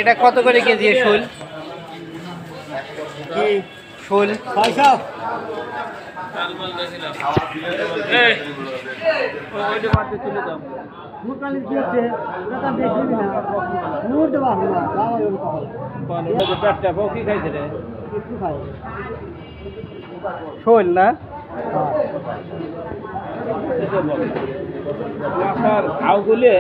এটা কত করে কেজি শোল? শোল শোল না ঘাওগুলি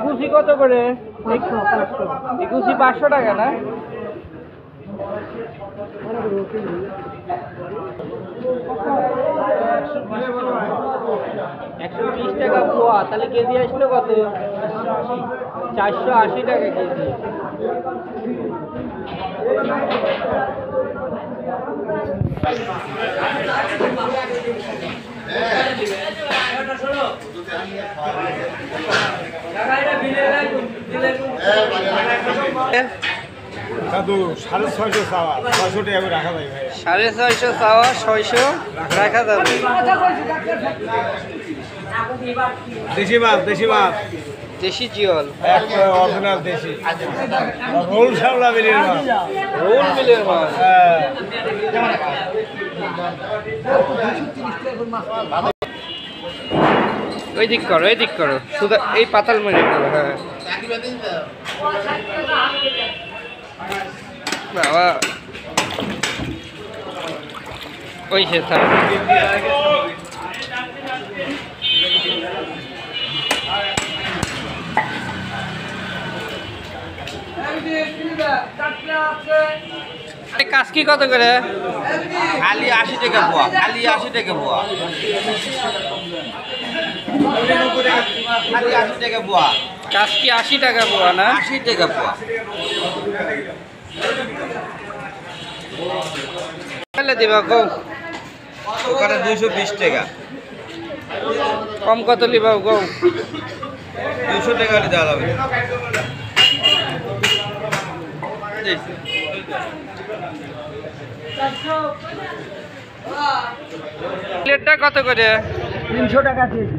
গুছি কত করে? গুছি 500 টাকা না? $120 পোয়া, তাহলে কেজি আসলো কত? 480 টাকা কেজি। দাদু 650 চাওয়া 600 টাকা করে রাখা যায় ভাই। 650 চাওয়া 600 রাখা যাবে। দেশি মাছ দেশি জিওল অরিজিনাল দেশি রোল শাওলা বিলের মাছ। রোল মিলের মাছ। ওই দিক করো শুধু এই পাতাল মেরে করো। হ্যাঁ বাবা ওই সে থাক। কাজকি কত করে? খালি 80 টাকা পোয়া, খালি 80 টাকা পোয়া, খালি 80 টাকা পোয়া, কাজকি 80 টাকা পোয়া না? 80 টাকা পোয়া। দিবা গো ওখানে 220 টাকা। কম কত লিবা গো? 200 টাকা দেওয়া যাবে। প্লেটটা কত করে? 300 টাকা কেজি।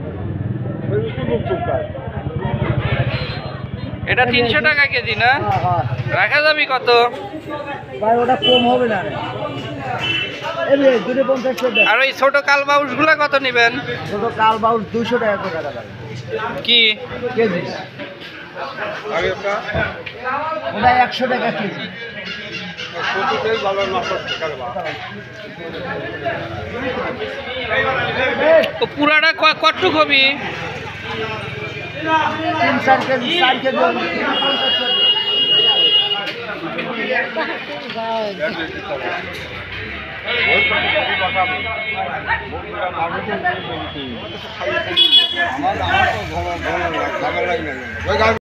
এটা 300 টাকা কেজি না? রাখা যাবে কত? ভাই ওটা কম হবে না রে। এই 250 টাকা। আর ওই ছোট কাল বাউস গুলা কত নেবেন? ছোট কাল বাউস 200 টাকা করে রাখা যাবে কি কেজি। ওটা 100 টাকা কেজি। ও পুরাটা কটটুক হবি? 3-4 কেজি 4 কেজি। আমার তো